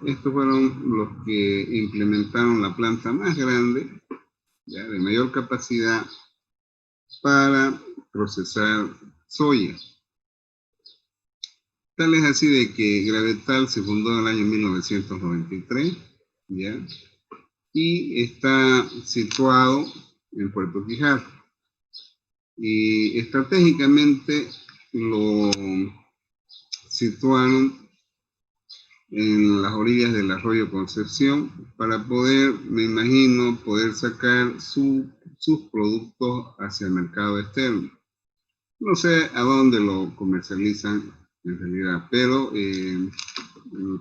estos fueron los que implementaron la planta más grande, ya, de mayor capacidad para procesar soya. Tal es así de que Gravetal se fundó en el año 1993, ¿ya? Y está situado en Puerto Quijar. Y estratégicamente lo situaron en las orillas del arroyo Concepción para poder, me imagino, poder sacar sus productos hacia el mercado externo. No sé a dónde lo comercializan en realidad, pero el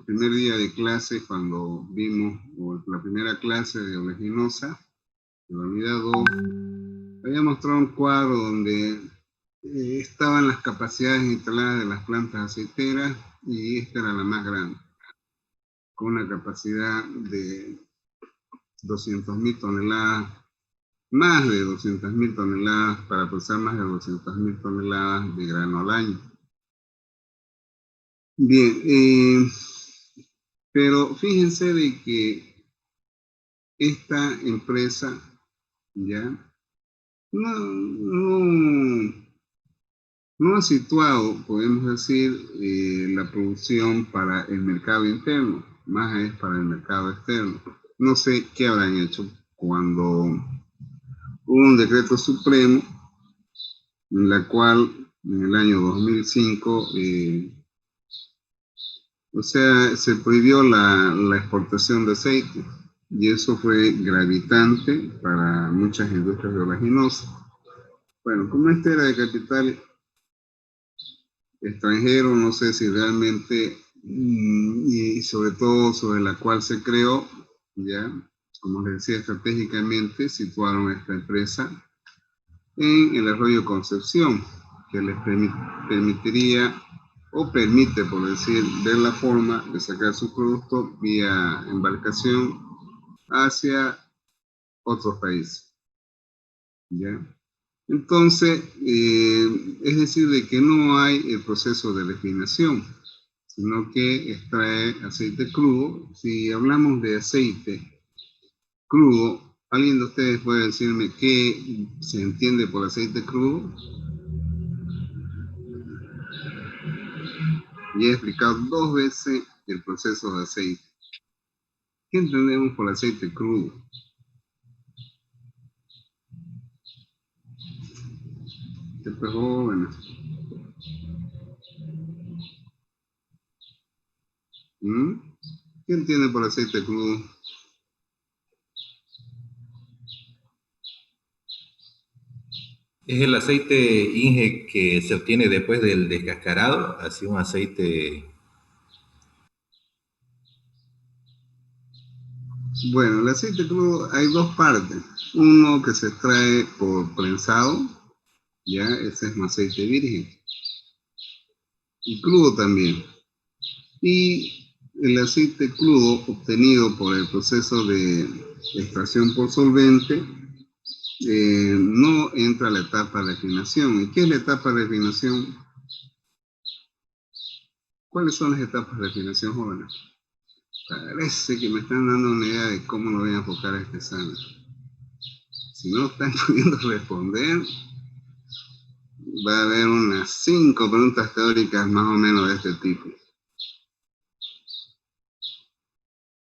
primer día de clase, cuando vimos la primera clase de oleaginosa, de la unidad 2, había mostrado un cuadro donde estaban las capacidades instaladas de las plantas aceiteras y esta era la más grande, con una capacidad de 200.000 toneladas, más de 200.000 toneladas, para procesar más de 200.000 toneladas de grano al año. Bien, pero fíjense de que esta empresa ya no ha situado, podemos decir, la producción para el mercado interno, más es para el mercado externo. No sé qué habrán hecho cuando hubo un decreto supremo en la cual en el año 2005 se prohibió la exportación de aceite y eso fue gravitante para muchas industrias oleaginosas. Bueno, como este era de capital extranjero, no sé si realmente, y sobre todo sobre la cual se creó, ya, como les decía, estratégicamente situaron esta empresa en el arroyo Concepción, que les permitiría, o permite, por decir, ver la forma de sacar su producto vía embarcación hacia otros países, ¿ya? Entonces, es decir, de que no hay el proceso de refinación, sino que extrae aceite crudo. Si hablamos de aceite crudo, ¿alguien de ustedes puede decirme qué se entiende por aceite crudo? Y he explicado 2 veces el proceso de aceite. ¿Qué entendemos por aceite crudo? Después jóvenes. ¿Qué entiende por aceite crudo? Es el aceite Inge que se obtiene después del descascarado, así un aceite. Bueno, el aceite crudo hay 2 partes. Uno que se extrae por prensado, ya, ese es un aceite virgen. Y crudo también. Y el aceite crudo obtenido por el proceso de extracción por solvente no entra a la etapa de refinación. ¿Y qué es la etapa de refinación? ¿Cuáles son las etapas de refinación, jóvenes? Parece que me están dando una idea de cómo lo voy a enfocar a este examen. Si no están pudiendo responder, va a haber unas 5 preguntas teóricas más o menos de este tipo.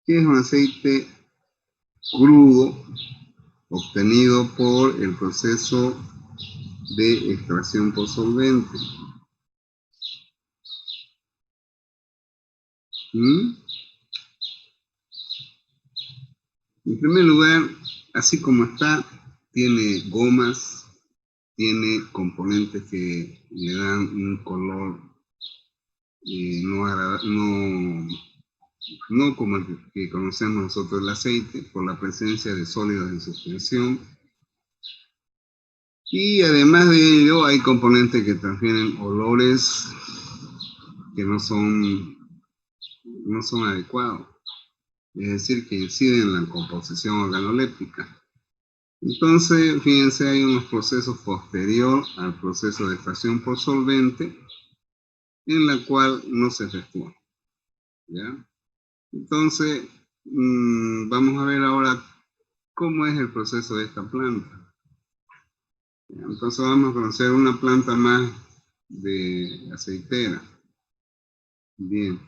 ¿Qué es un aceite crudo obtenido por el proceso de extracción por solvente? En primer lugar, así como está, tiene gomas, tiene componentes que le dan un color no como el que conocemos nosotros el aceite, por la presencia de sólidos en suspensión. Y además de ello, hay componentes que transfieren olores que no son adecuados, es decir, que inciden en la composición organoléptica. Entonces, fíjense, hay unos procesos posterior al proceso de extracción por solvente, en la cual no se efectúa, ¿ya? Entonces, vamos a ver ahora cómo es el proceso de esta planta. Entonces vamos a conocer una planta más de aceitera. Bien.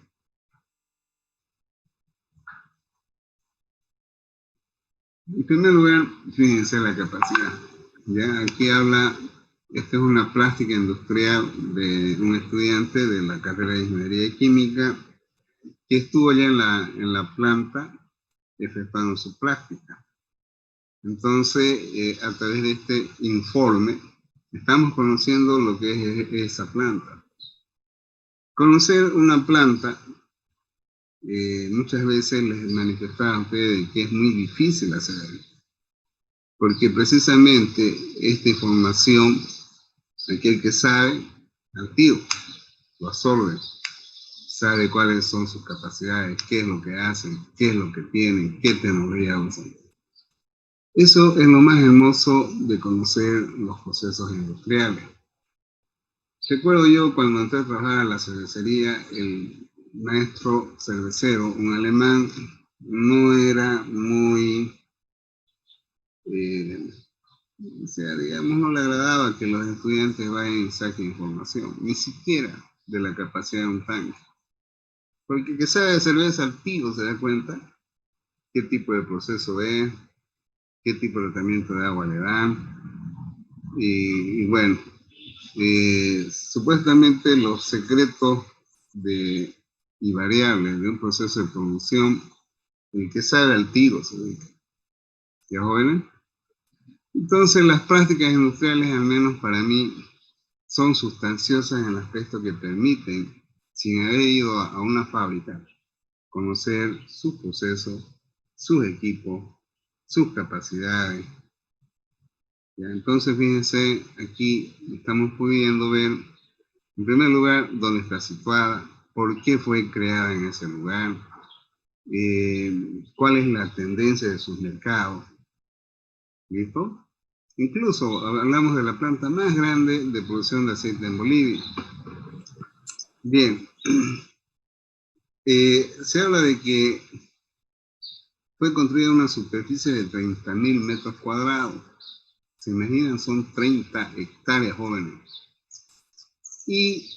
En primer lugar, fíjense la capacidad. Ya aquí habla, esta es una plástica industrial de un estudiante de la carrera de Ingeniería Química que estuvo ya en la planta efectuando su práctica. Entonces, a través de este informe, estamos conociendo lo que es esa planta. Conocer una planta, muchas veces les manifestaba a ustedes que es muy difícil hacer, porque precisamente esta información, aquel que sabe, al tiro, lo absorbe, sabe cuáles son sus capacidades, qué es lo que hacen, qué es lo que tienen, qué tecnología usan. Eso es lo más hermoso de conocer los procesos industriales. Recuerdo yo cuando entré a trabajar a la cervecería, el maestro cervecero, un alemán, no era muy, o sea, digamos, no le agradaba que los estudiantes vayan y saquen información, ni siquiera de la capacidad de un tanque. Porque el que sabe de cerveza al tiro se da cuenta qué tipo de proceso es, qué tipo de tratamiento de agua le dan, y bueno, supuestamente los secretos y variables de un proceso de producción, el que sabe al tiro se dedica. ¿Ya jóvenes? Entonces las prácticas industriales, al menos para mí, son sustanciosas en el aspecto que permiten, sin haber ido a una fábrica, conocer sus procesos, sus equipos, sus capacidades. ¿Ya? Entonces, fíjense, aquí estamos pudiendo ver, en primer lugar, dónde está situada, por qué fue creada en ese lugar, cuál es la tendencia de sus mercados. ¿Listo? Incluso hablamos de la planta más grande de producción de aceite en Bolivia. Bien, se habla de que fue construida una superficie de 30.000 metros cuadrados. ¿Se imaginan? Son 30 hectáreas jóvenes. Y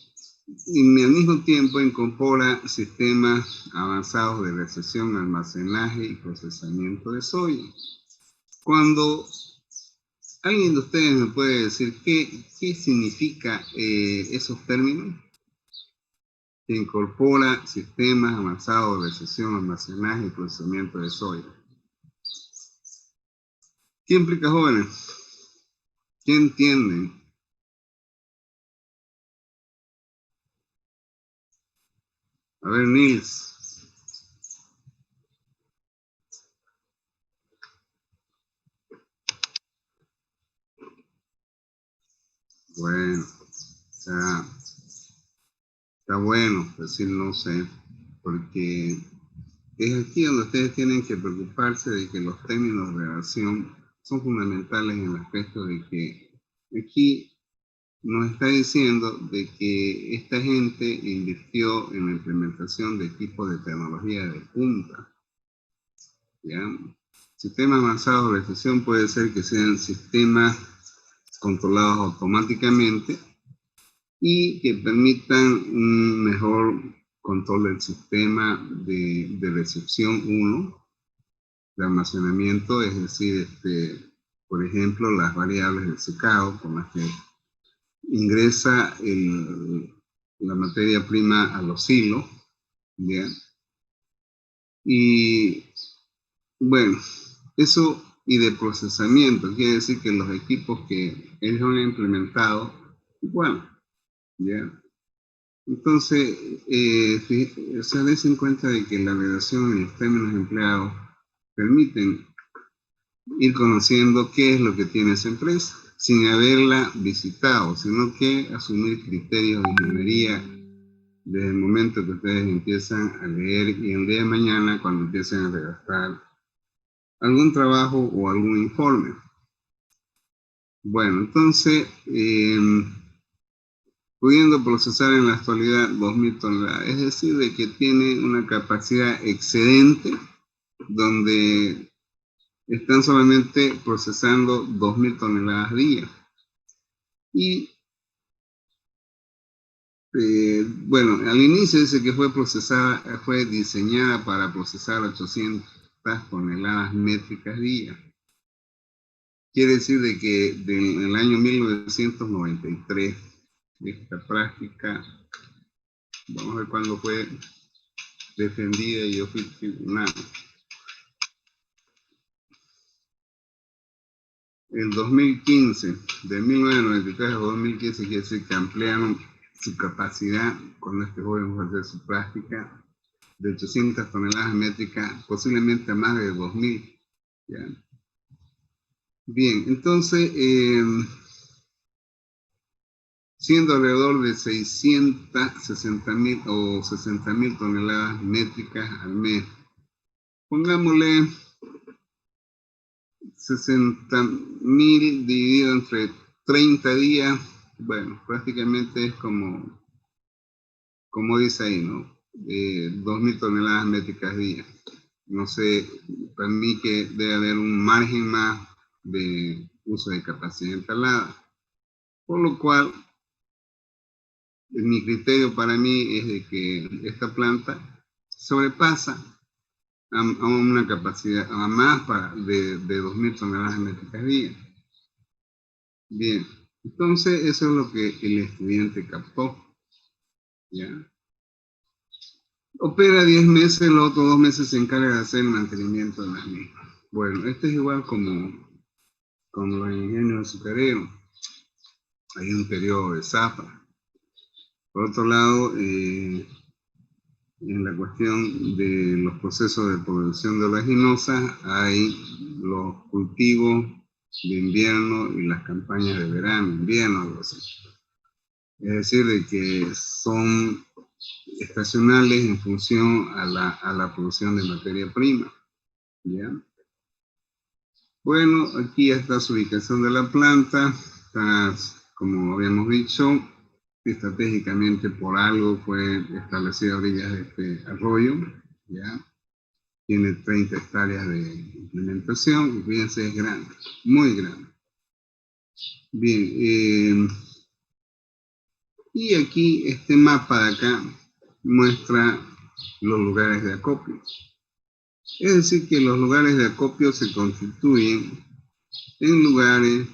al mismo tiempo incorpora sistemas avanzados de recepción, almacenaje y procesamiento de soya. Cuando alguien de ustedes me puede decir qué significa esos términos, que incorpora sistemas avanzados de recepción, almacenaje y procesamiento de soya. ¿Qué implica, jóvenes? ¿Qué entienden? A ver, Nils. Bueno, está bueno decir no sé, porque es aquí donde ustedes tienen que preocuparse de que los términos de relación son fundamentales en el aspecto de que aquí nos está diciendo de que esta gente invirtió en la implementación de equipos de tecnología de punta. ¿Ya? Sistemas avanzados de recepción puede ser que sean sistemas controlados automáticamente y que permitan un mejor control del sistema de recepción 1, de almacenamiento, es decir, por ejemplo, las variables del secado con las que ingresa la materia prima a los hilos, ¿ya? Y bueno, eso y de procesamiento, quiere decir que los equipos que ellos han implementado, bueno, ¿ya? Entonces, se den cuenta de que la redacción y los términos empleados permiten ir conociendo qué es lo que tiene esa empresa, sin haberla visitado, sino que asumir criterios de ingeniería desde el momento que ustedes empiezan a leer y el día de mañana cuando empiecen a redactar algún trabajo o algún informe. Bueno, entonces, pudiendo procesar en la actualidad 2.000 toneladas. Es decir, de que tiene una capacidad excedente donde están solamente procesando 2.000 toneladas día. Y bueno, al inicio dice que fue diseñada para procesar 800 toneladas métricas día. Quiere decir de que en el año 1993, esta práctica, vamos a ver cuándo fue defendida y yo fui tribunal. En 2015, de 1993 a 2015, quiere decir que ampliaron su capacidad cuando este joven fue a hacer su práctica de 800 toneladas métricas, posiblemente a más de 2.000. ¿Ya? Bien, entonces, siendo alrededor de 660.000 o 60.000 toneladas métricas al mes, pongámosle 60.000 dividido entre 30 días, bueno, prácticamente es como dice ahí, ¿no? 2.000 toneladas métricas día. No sé, para mí que debe haber un margen más de uso de capacidad instalada. Por lo cual, mi criterio para mí es de que esta planta sobrepasa a una capacidad a más de 2.000 toneladas métricas día. Bien, entonces eso es lo que el estudiante captó. ¿Ya? Opera 10 meses, los otros 2 meses se encarga de hacer el mantenimiento de las mismas. Bueno, esto es igual como los ingenios azucareros. Hay un periodo de zafra. Por otro lado, en la cuestión de los procesos de producción de oleaginosas, hay los cultivos de invierno y las campañas de verano, invierno, algo así. Es decir, de que son estacionales en función a la producción de materia prima. ¿Ya? Bueno, aquí está su ubicación de la planta, está, como habíamos dicho, estratégicamente por algo fue establecida a orillas de este arroyo, ¿ya? Tiene 30 hectáreas de implementación, y fíjense, es grande, muy grande. Bien, y aquí este mapa de acá muestra los lugares de acopio. Es decir, que los lugares de acopio se constituyen en lugares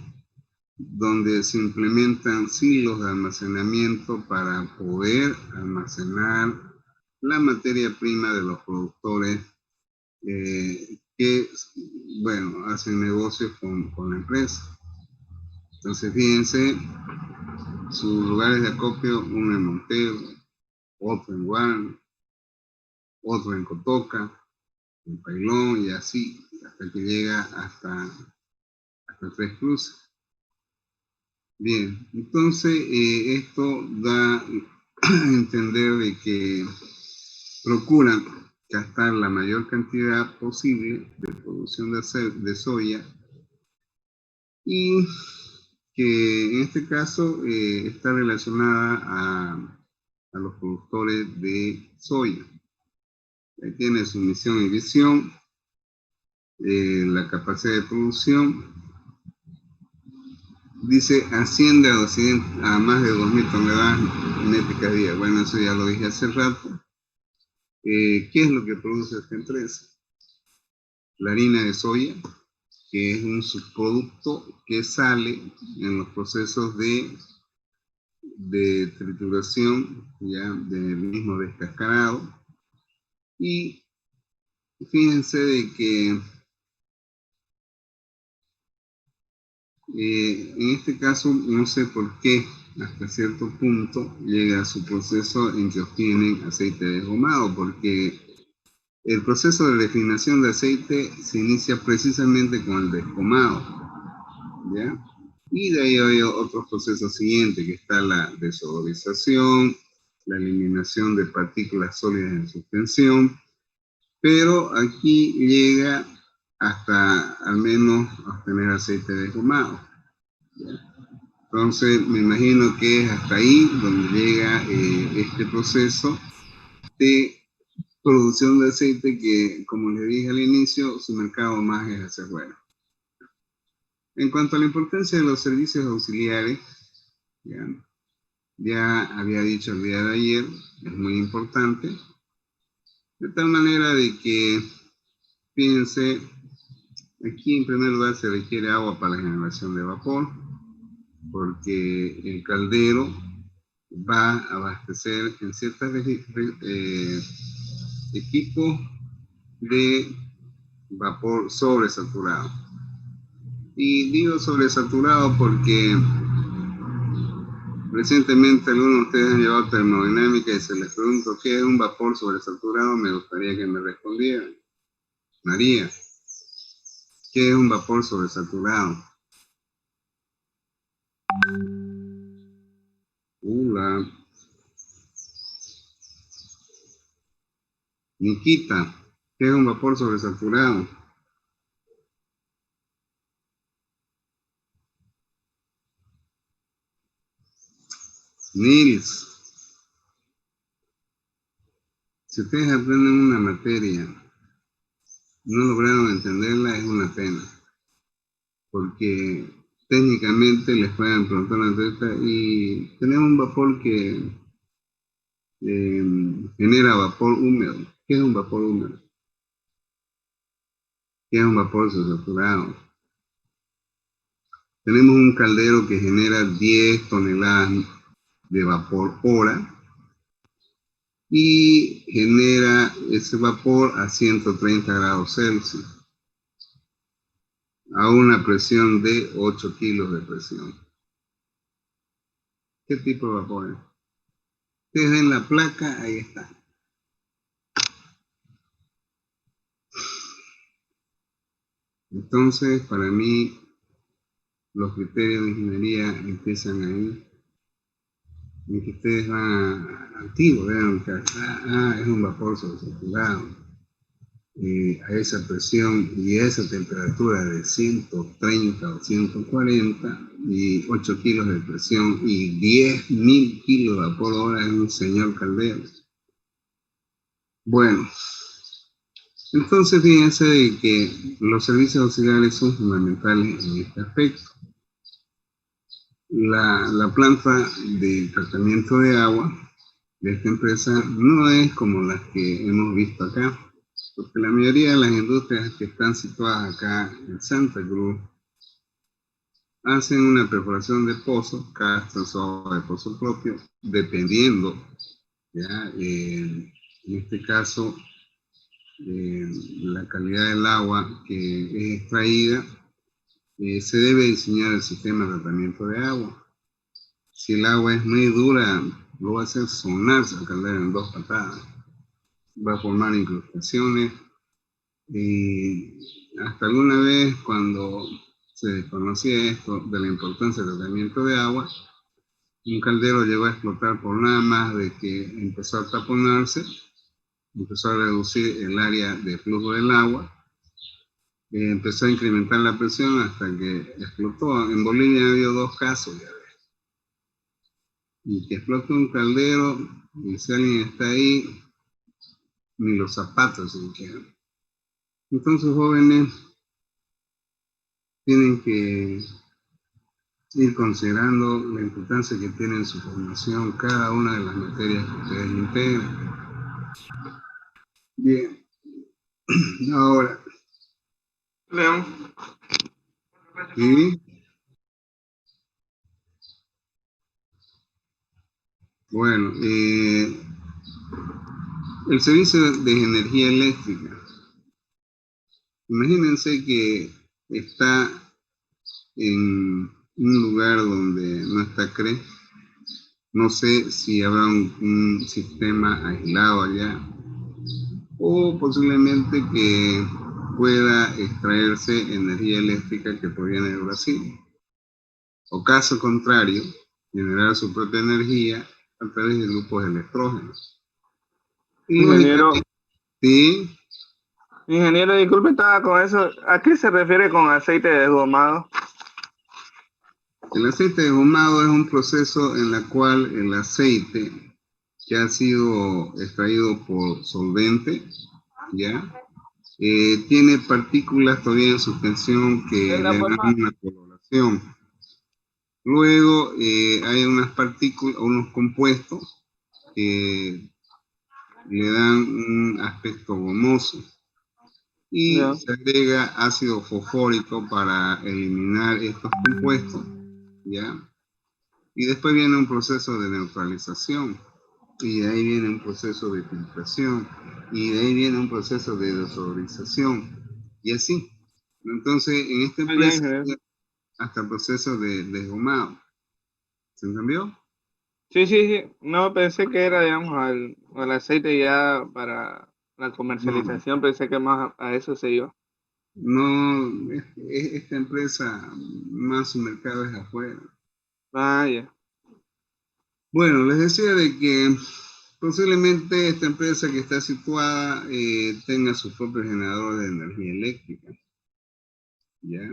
donde se implementan silos de almacenamiento para poder almacenar la materia prima de los productores que, bueno, hacen negocios con la empresa. Entonces, fíjense, sus lugares de acopio, uno en Montero, otro en Guarne, otro en Cotoca, en Pailón y así, hasta que llega hasta Tres Cruces. Bien, entonces esto da a entender de que procuran gastar la mayor cantidad posible de producción de soya y que en este caso está relacionada a los productores de soya. Ahí tiene su misión y visión, la capacidad de producción. Dice, asciende a más de 2.000 toneladas métricas día. Bueno, eso ya lo dije hace rato. ¿Qué es lo que produce esta empresa? La harina de soya, que es un subproducto que sale en los procesos de trituración, ya del mismo descascarado. Y fíjense de que en este caso, no sé por qué, hasta cierto punto, llega a su proceso en que obtienen aceite desgomado, porque el proceso de refinación de aceite se inicia precisamente con el desgomado, ¿ya? Y de ahí hay otros procesos siguientes, que está la desodorización, la eliminación de partículas sólidas en suspensión, pero aquí llega hasta al menos obtener aceite desgomado, ¿ya? Entonces, me imagino que es hasta ahí donde llega este proceso de producción de aceite que, como les dije al inicio, su mercado más es hacia afuera. En cuanto a la importancia de los servicios auxiliares, ya había dicho el día de ayer, es muy importante, de tal manera de que, fíjense, aquí en primer lugar se requiere agua para la generación de vapor, porque el caldero va a abastecer en ciertos equipos de vapor sobresaturado. Y digo sobresaturado porque recientemente algunos de ustedes han llevado termodinámica y se les pregunto qué es un vapor sobresaturado. Me gustaría que me respondieran. María, ¿qué es un vapor sobresaturado? Hola. Nikita, ¿qué es un vapor sobresaturado? Nils, si ustedes aprenden una materia, no lograron entenderla, es una pena, porque técnicamente les pueden preguntar una teta y tenemos un vapor que genera vapor húmedo. ¿Qué es un vapor húmedo? ¿Qué es un vapor sobresaturado? Tenemos un caldero que genera 10 toneladas de vapor hora y genera ese vapor a 130 grados Celsius, a una presión de 8 kilos de presión. ¿Qué tipo de vapor es? Ustedes ven la placa, ahí está. Entonces, para mí, los criterios de ingeniería empiezan ahí, en que ustedes van activos, vean que es un vapor sobresaturado. A esa presión y a esa temperatura de 130 o 140 y 8 kilos de presión y 10.000 kilos de vapor hora es un señor caldero. Bueno, entonces fíjense de que los servicios auxiliares son fundamentales en este aspecto. La planta de tratamiento de agua de esta empresa no es como las que hemos visto acá, porque la mayoría de las industrias que están situadas acá en Santa Cruz hacen una perforación de pozos, cada extractor de pozo propio, dependiendo, ¿ya? En este caso, la calidad del agua que es extraída, se debe diseñar el sistema de tratamiento de agua. Si el agua es muy dura, lo va a hacer sonarse al caldero en 2 patadas. Va a formar incrustaciones. Y hasta alguna vez, cuando se desconocía esto de la importancia del tratamiento de agua, un caldero llegó a explotar por nada más de que empezó a taponarse, empezó a reducir el área de flujo del agua, empezó a incrementar la presión hasta que explotó. En Bolivia ha habido 2 casos ya. Y que explote un caldero, y si alguien está ahí, ni los zapatos se quedan. Entonces, jóvenes, tienen que ir considerando la importancia que tiene en su formación cada una de las materias que ustedes integran. Bien, ahora, León. ¿sí? Bueno, el servicio de energía eléctrica. Imagínense que está en un lugar donde no está CRE. No sé si habrá un sistema aislado allá o posiblemente que pueda extraerse energía eléctrica que proviene de Brasil. O caso contrario, generar su propia energía a través de grupos electrógenos. Y Ingeniero, sí, ingeniero, disculpe, estaba con eso. ¿A qué se refiere con aceite desgomado? El aceite deshumado es un proceso en el cual el aceite que ha sido extraído por solvente, ¿ya? Tiene partículas todavía en suspensión que Es le la dan forma, una coloración. Luego hay unas partículas, unos compuestos que le dan un aspecto gomoso y ya, se agrega ácido fosfórico para eliminar estos compuestos, ¿ya? Y después viene un proceso de neutralización y de ahí viene un proceso de filtración y de ahí viene un proceso de desodorización y así. Entonces, en esta muy bien, empresa ingeniero. hasta el proceso de desgomado. ¿Se entendió? Sí, sí, sí. No pensé que era, digamos, al aceite ya para la No, comercialización, pensé que más a eso se iba. no, esta empresa más su mercado es afuera. Ah, ya. Bueno, les decía de que posiblemente esta empresa que está situada tenga su propio generador de energía eléctrica, ¿ya?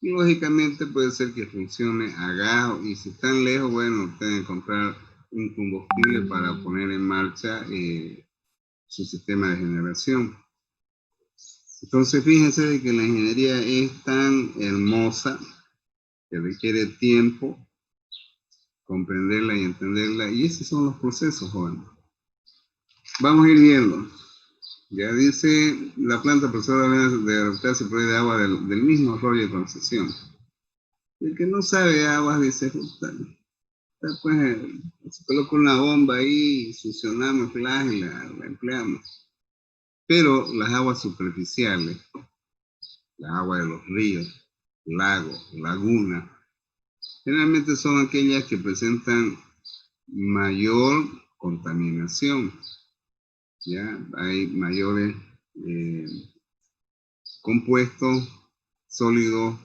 Y lógicamente puede ser que funcione a gas y si están lejos, bueno, tienen que comprar un combustible para poner en marcha su sistema de generación. Entonces, fíjense de que la ingeniería es tan hermosa que requiere tiempo comprenderla y entenderla, y esos son los procesos, jóvenes. Vamos a ir viendo. Ya dice, la planta profesora de adaptarse por de agua del mismo arroyo de concesión. El que no sabe aguas dice, puta, pues, se coloca una bomba ahí, succionamos flash y la empleamos. Pero las aguas superficiales, las aguas de los ríos, lagos, lagunas, generalmente son aquellas que presentan mayor contaminación, ¿ya? Hay mayores eh, compuestos sólidos,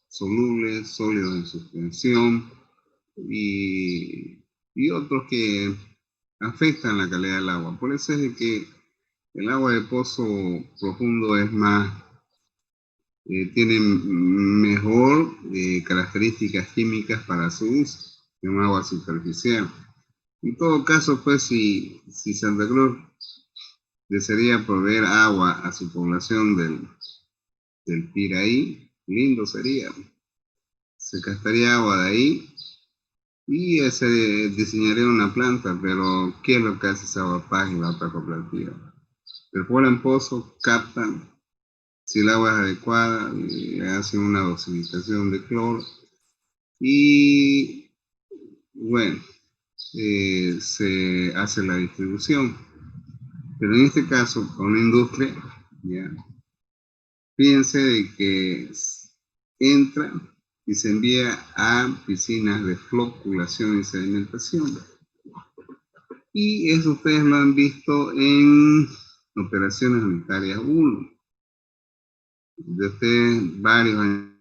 solubles, sólidos en suspensión y otros que afectan la calidad del agua. Por eso es de que el agua de pozo profundo es más, tiene mejor características químicas para su uso que un agua superficial. En todo caso, pues, si Santa Cruz desearía proveer agua a su población del Piraí, lindo sería. Se gastaría agua de ahí y se diseñaría una planta, pero ¿qué es lo que hace esa agua paz y la otra cooperativa? Perforan pozos, captan, si el agua es adecuada, le hacen una dosificación de cloro y, bueno, se hace la distribución. Pero en este caso, con una industria, ya, fíjense de que entra y se envía a piscinas de floculación y sedimentación. Y eso ustedes lo han visto en operaciones unitarias 1. De ustedes varios años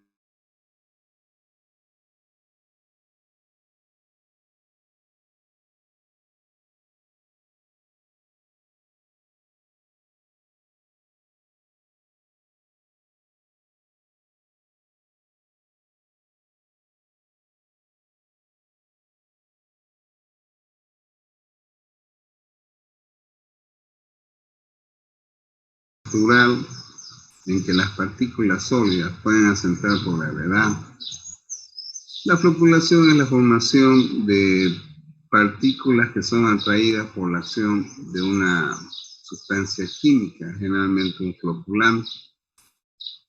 natural en que las partículas sólidas pueden asentar por gravedad. La floculación es la formación de partículas que son atraídas por la acción de una sustancia química, generalmente un floculante,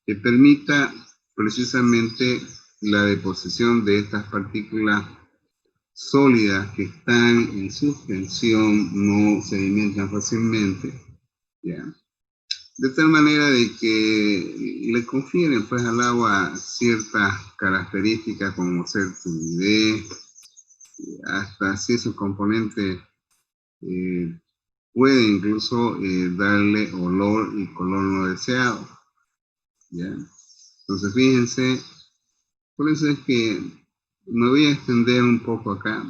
que permita precisamente la deposición de estas partículas sólidas que están en suspensión, no sedimentan fácilmente, ¿ya? De tal manera de que le confieren pues al agua ciertas características como ser turbidez, hasta si esos componentes pueden incluso darle olor y color no deseado, ¿ya? Entonces fíjense, por eso es que me voy a extender un poco acá,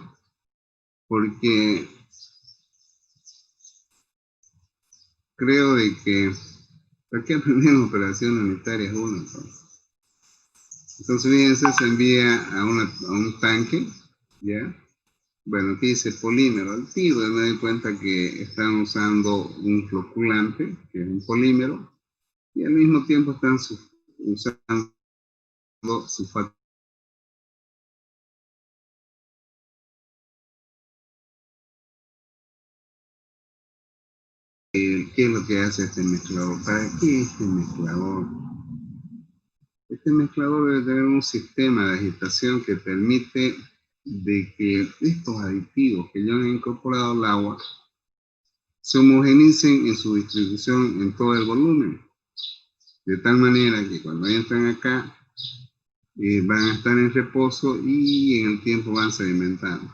porque creo de que, ¿para qué aprendemos operaciones unitarias 1 entonces? Entonces, fíjense, se envía a un tanque, ¿ya? Bueno, aquí dice polímero. Al tiro me doy cuenta que están usando un floculante, que es un polímero, y al mismo tiempo están usando sulfato. ¿Qué es lo que hace este mezclador? ¿Para qué este mezclador? Este mezclador debe tener un sistema de agitación que permite de que estos aditivos que ya han incorporado al agua se homogenicen en su distribución en todo el volumen, de tal manera que cuando entran acá van a estar en reposo y en el tiempo van sedimentando.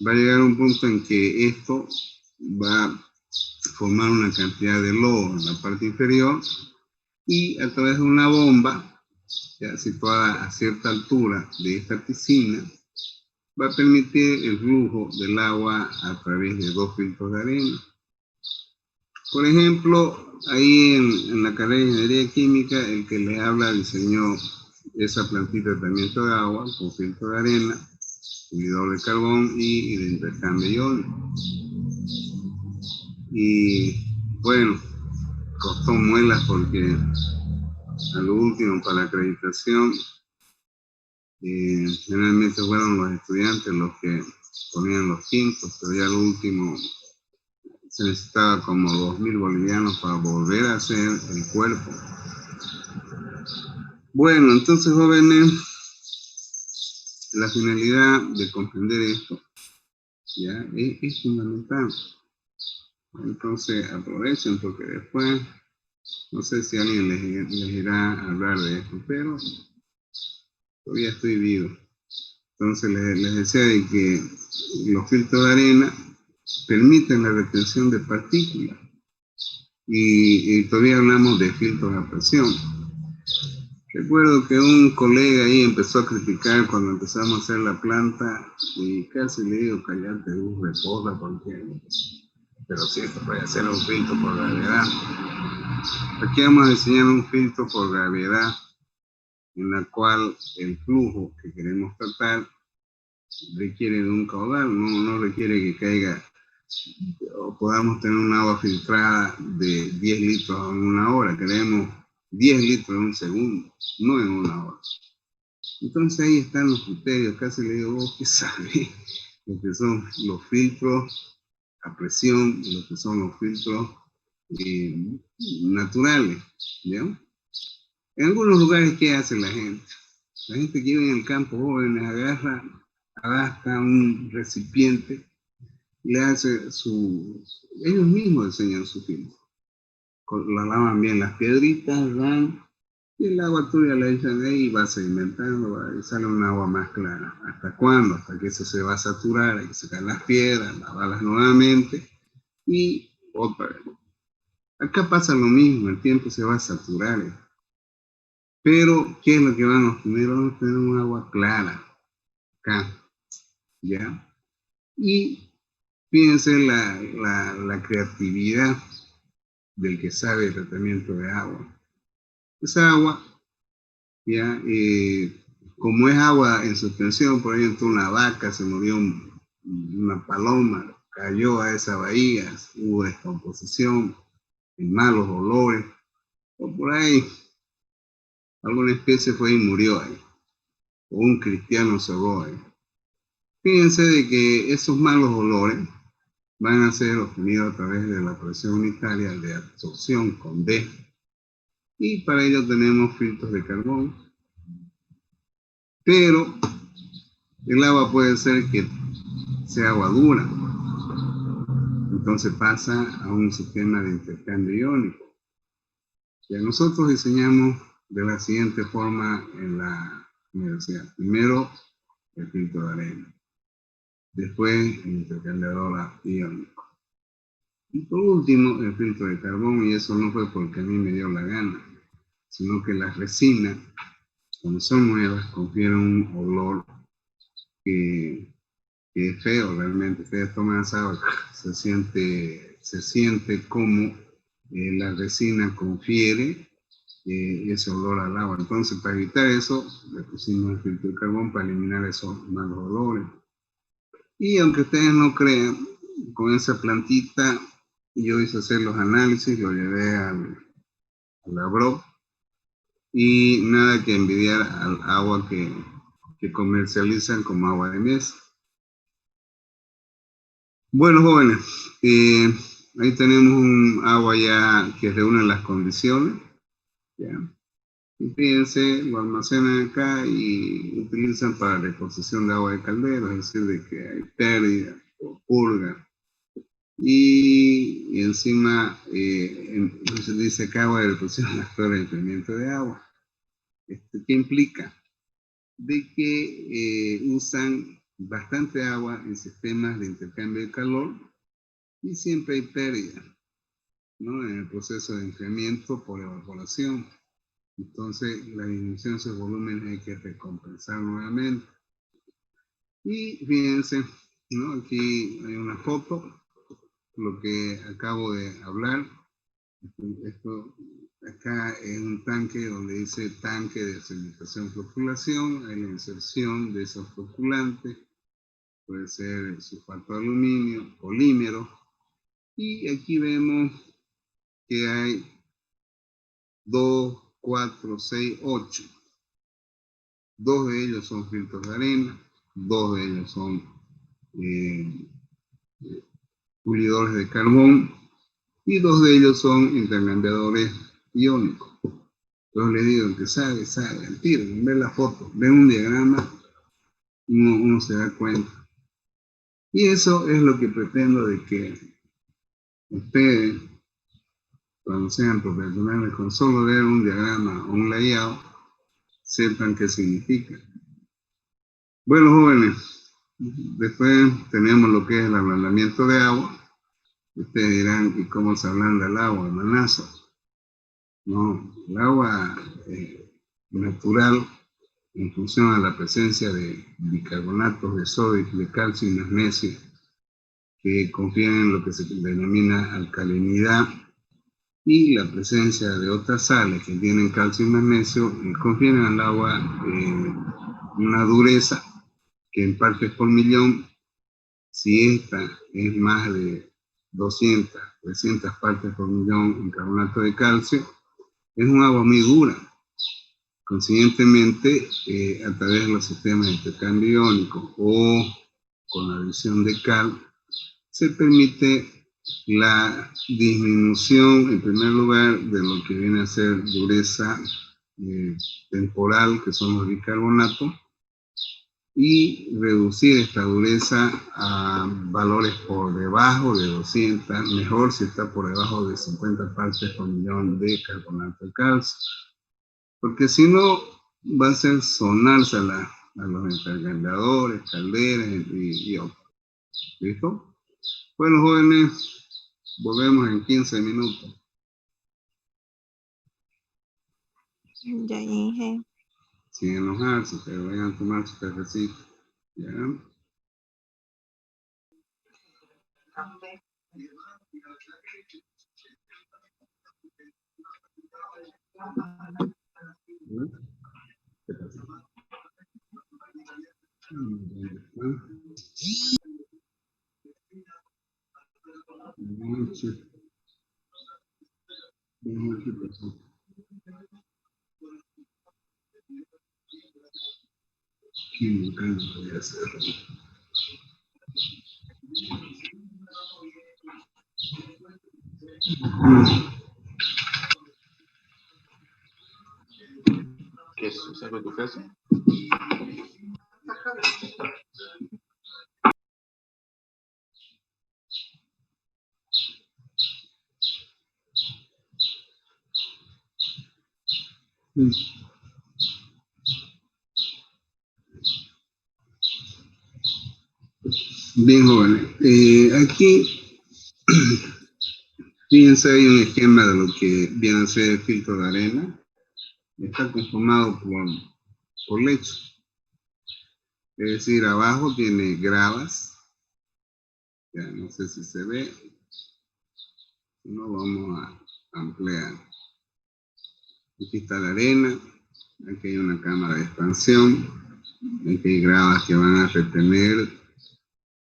Va a llegar un punto en que esto va a formar una cantidad de lodo en la parte inferior y a través de una bomba ya situada a cierta altura de esta piscina va a permitir el flujo del agua a través de 2 filtros de arena. Por ejemplo, ahí en la carrera de Ingeniería Química, el que les habla diseñó esa plantita de tratamiento de agua con filtro de arena, inhibidor de carbón y de intercambio iónico. Y bueno, costó muelas porque a lo último para la acreditación generalmente fueron los estudiantes los que ponían los quintos, pero ya lo último se necesitaba como 2.000 bolivianos para volver a hacer el cuerpo. Bueno, entonces jóvenes, la finalidad de comprender esto ya es fundamental. Entonces aprovechen porque después, no sé si alguien les irá a hablar de esto, pero todavía estoy vivo. Entonces les decía de que los filtros de arena permiten la retención de partículas y todavía hablamos de filtros a presión. Recuerdo que un colega ahí empezó a criticar cuando empezamos a hacer la planta y casi le digo, callate, reposa, porque pero sí, esto puede ser un filtro por gravedad. Aquí vamos a diseñar un filtro por gravedad en la cual el flujo que queremos tratar requiere de un caudal, no requiere que caiga o podamos tener un agua filtrada de 10 litros en una hora, queremos 10 litros en un segundo, no en una hora. Entonces ahí están los criterios, casi le digo, vos qué sabés lo que son los filtros a presión y lo que son los filtros naturales, ¿ya? En algunos lugares, ¿qué hace la gente? La gente que vive en el campo jóvenes agarra un recipiente y le hace ellos mismos diseñan su filtro. La lavan bien las piedritas, van, y el agua tuya le echan ahí y va sedimentando y sale un agua más clara. ¿Hasta cuándo? Hasta que eso se va a saturar, hay que sacar las piedras, lavarlas nuevamente y otra vez. Acá pasa lo mismo, el tiempo se va a saturar. Pero, ¿qué es lo que van a obtener? Van a obtener un agua clara, acá, ¿ya? Y fíjense la creatividad del que sabe el tratamiento de agua. Esa agua, ya, como es agua en suspensión, por ejemplo, una vaca, se murió una paloma, cayó a esa bahía, hubo descomposición, malos olores, o por ahí alguna especie fue y murió ahí, o un cristiano se ahogó ahí. Fíjense de que esos malos olores van a ser obtenidos a través de la presión unitaria de absorción con D. Y para ello tenemos filtros de carbón. Pero el agua puede ser que sea agua dura. Entonces pasa a un sistema de intercambio iónico. Ya nosotros diseñamos de la siguiente forma en la universidad. Primero, el filtro de arena. Después, el intercambiador iónico. Y por último, el filtro de carbón, y eso no fue porque a mí me dio la gana, sino que las resinas, cuando son nuevas, confieren un olor que es feo realmente. Ustedes toman esa agua, se siente como la resina confiere ese olor al agua. Entonces, para evitar eso, le pusimos el filtro de carbón para eliminar esos malos olores. Y aunque ustedes no crean, con esa plantita yo hice hacer los análisis, lo llevé a la BRO y nada que envidiar al agua que comercializan como agua de mesa. Bueno, jóvenes, ahí tenemos un agua ya que reúne las condiciones. ¿Ya? Y fíjense, lo almacenan acá y utilizan para reposición de agua de caldero, es decir, de que hay pérdida o purga. Y encima se dice que agua de reposición actúa el enfriamiento de agua. ¿Qué implica? De que usan bastante agua en sistemas de intercambio de calor y siempre hay pérdida, ¿no? En el proceso de enfriamiento por evaporación. Entonces, la disminución de esos volúmenes hay que recompensar nuevamente. Y fíjense, ¿no? Aquí hay una foto, lo que acabo de hablar. Esto acá es un tanque donde dice tanque de sedimentación floculación, hay la inserción de esos floculantes, puede ser sulfato de aluminio, polímero, y aquí vemos que hay 2, 4, 6, 8. 2 de ellos son filtros de arena, 2 de ellos son pulidores de carbón y 2 de ellos son intercambiadores iónicos. Entonces les digo, el que sabe, al tiro, ve la foto, ve un diagrama, uno se da cuenta. Y eso es lo que pretendo de que ustedes, cuando sean profesionales, con solo ver un diagrama o un layout, sepan qué significa. Bueno, jóvenes, después tenemos lo que es el ablandamiento de agua. Ustedes dirán, ¿y cómo se ablanda el agua? Manazo. No, el agua natural, en función a la presencia de bicarbonatos de sodio, de calcio y magnesio, que confieren en lo que se denomina alcalinidad, y la presencia de otras sales que tienen calcio y magnesio, confieren al agua una dureza que en partes por millón, si esta es más de 200, 300 partes por millón en carbonato de calcio, es un agua muy dura. Consiguientemente, a través de los sistemas de intercambio iónico o con la adición de cal, se permite la disminución, en primer lugar, de lo que viene a ser dureza temporal, que son los bicarbonatos, y reducir esta dureza a valores por debajo de 200, mejor si está por debajo de 50 partes por millón de carbonato de calcio. Porque si no, va a hacer sonarse a los intercambiadores, calderas y otros. ¿Listo? Bueno, jóvenes, volvemos en 15 minutos. Ya, Inge. Sin enojarse, pero vayan a tomar su cafecito. ¿Ya? ¿Qué pasa? ¿Dónde está? Noche. ¿Qué pasó? ¿Qué me canso de hacerlo? ¿Qué es? ¿Saco tu casa? Bien, jóvenes. Aquí, fíjense, hay un esquema de lo que viene a ser el filtro de arena. Está conformado por lecho. Es decir, abajo tiene gravas. Ya no sé si se ve. Si no, vamos a ampliar. Aquí está la arena, aquí hay una cámara de expansión, aquí hay gravas que van a retener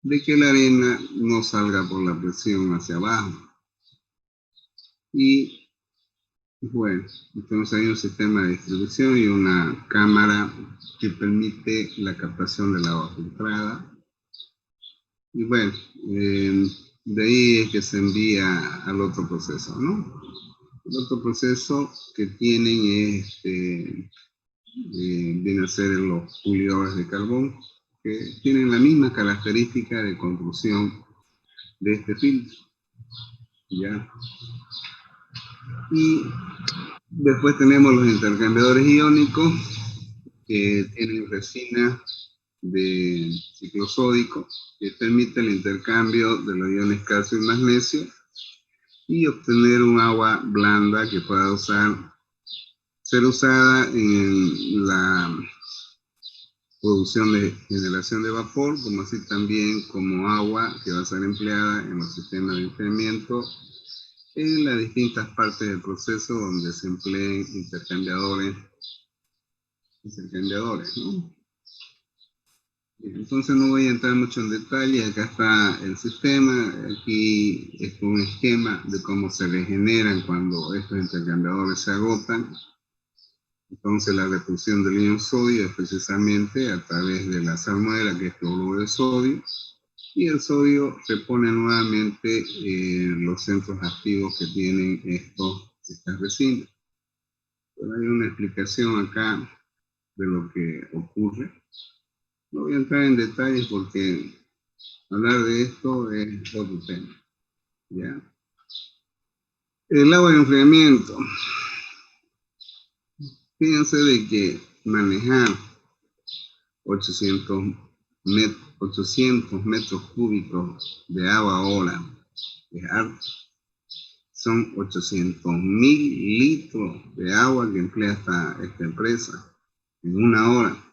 de que la arena no salga por la presión hacia abajo. Y bueno, entonces hay un sistema de distribución y una cámara que permite la captación del agua filtrada. Y bueno, de ahí es que se envía al otro proceso, ¿no? El otro proceso que tienen es, viene a ser los pulidores de carbón, que tienen la misma característica de construcción de este filtro, ¿ya? Y después tenemos los intercambiadores iónicos, que tienen resina de ciclo sódico, que permite el intercambio de los iones calcio y magnesio y obtener un agua blanda que pueda ser usada en la producción de generación de vapor, como así también como agua que va a ser empleada en los sistemas de enfriamiento en las distintas partes del proceso donde se empleen intercambiadores, ¿no? Entonces no voy a entrar mucho en detalle, acá está el sistema, aquí es un esquema de cómo se regeneran cuando estos intercambiadores se agotan. Entonces la repulsión del ion sodio es precisamente a través de la salmuera, que es cloruro de sodio, y el sodio repone nuevamente los centros activos que tienen estas resinas. Pero hay una explicación acá de lo que ocurre. No voy a entrar en detalles porque hablar de esto es otro tema, ¿ya? El agua de enfriamiento. Fíjense de que manejar 800 metros cúbicos de agua hora es harto. Son 800.000 litros de agua que emplea esta empresa en una hora.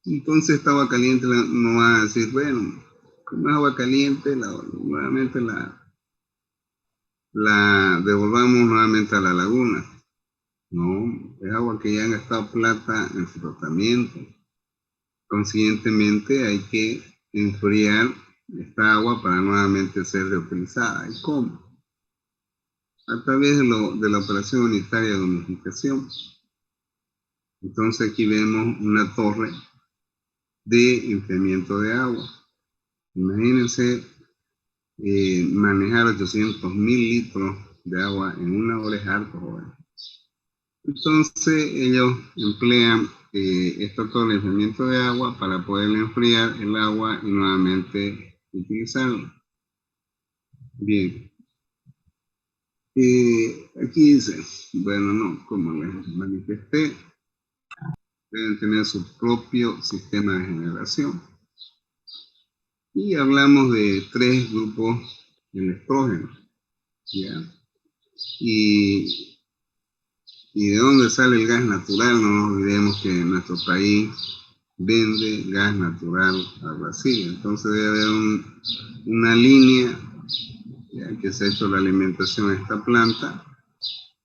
Entonces esta agua caliente no va a decir, bueno, como es agua caliente, nuevamente la devolvamos nuevamente a la laguna. No, es agua que ya han gastado plata en su tratamiento. Consiguientemente hay que enfriar esta agua para nuevamente ser reutilizada. ¿Y cómo? A través de la operación unitaria de humidificación. Entonces aquí vemos una torre de enfriamiento de agua. Imagínense manejar 800.000 litros de agua en una hora es harto, joven. Entonces ellos emplean esta torre de enfriamiento de agua para poder enfriar el agua y nuevamente utilizarla. Bien. Aquí dice, bueno, no, como les manifesté, deben tener su propio sistema de generación. Y hablamos de 3 grupos de electrógenos, ¿ya? Y de dónde sale el gas natural, no nos olvidemos que nuestro país vende gas natural a Brasil. Entonces debe haber una línea, ya que se ha hecho la alimentación a esta planta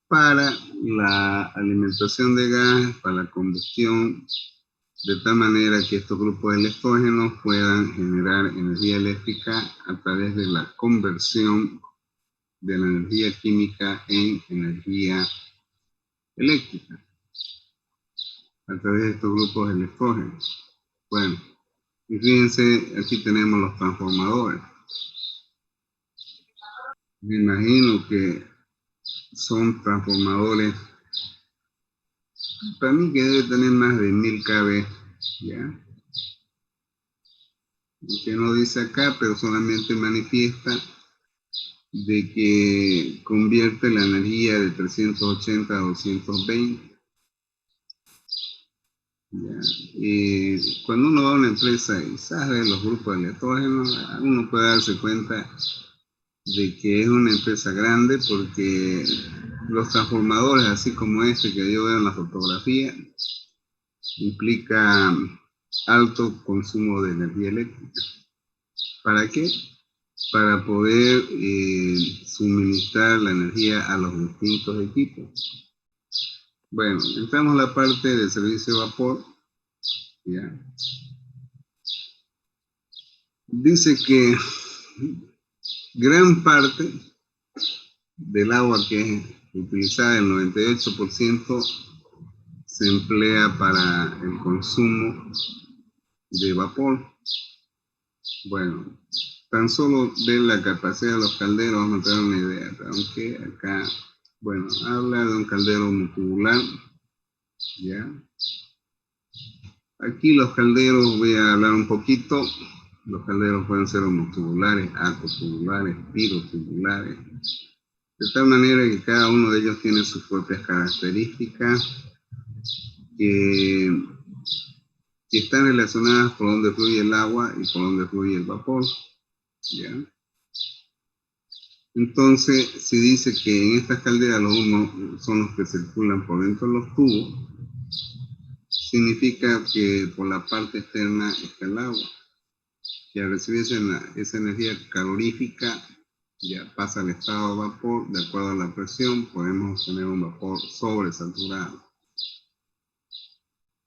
para la alimentación de gas, para la combustión, de tal manera que estos grupos de electrógenos puedan generar energía eléctrica a través de la conversión de la energía química en energía eléctrica, a través de estos grupos de electrógenos. Bueno, y fíjense, aquí tenemos los transformadores. Me imagino que son transformadores, para mí que debe tener más de 1000 kV, ¿ya? Que no dice acá, pero solamente manifiesta de que convierte la energía de 380 a 220. ¿Ya? Cuando uno va a una empresa y sabe los grupos de electrógenos, uno puede darse cuenta de que es una empresa grande porque los transformadores, así como este que yo veo en la fotografía, implica alto consumo de energía eléctrica. ¿Para qué? para poder suministrar la energía a los distintos equipos. Bueno, entramos a la parte del servicio de vapor. ¿Ya? Dice que gran parte del agua que es utilizada, el 98%, se emplea para el consumo de vapor. Bueno, tan solo de la capacidad de los calderos vamos a tener una idea, aunque acá, bueno, habla de un caldero monotubular, ¿ya? Aquí los calderos, voy a hablar un poquito. Los calderos pueden ser homotubulares, acotubulares, pirotubulares, de tal manera que cada uno de ellos tiene sus propias características que están relacionadas por donde fluye el agua y por donde fluye el vapor, ¿ya? Entonces, si dice que en estas calderas los humos son los que circulan por dentro de los tubos, significa que por la parte externa está el agua, que al recibir esa energía calorífica ya pasa al estado de vapor. De acuerdo a la presión podemos tener un vapor sobresaturado.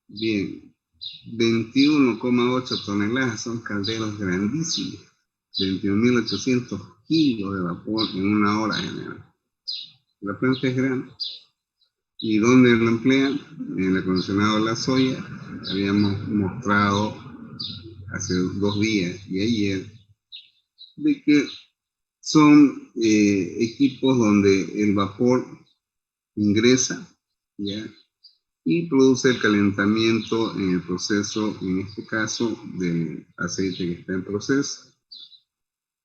Bien, 21,8 toneladas, son calderos grandísimos, 21.800 kilos de vapor en una hora general. La planta es grande. ¿Y dónde lo emplean? En el acondicionado de la soya. Habíamos mostrado hace 2 días y ayer de que son equipos donde el vapor ingresa, ¿ya? Y produce el calentamiento en el proceso, en este caso, del aceite que está en proceso,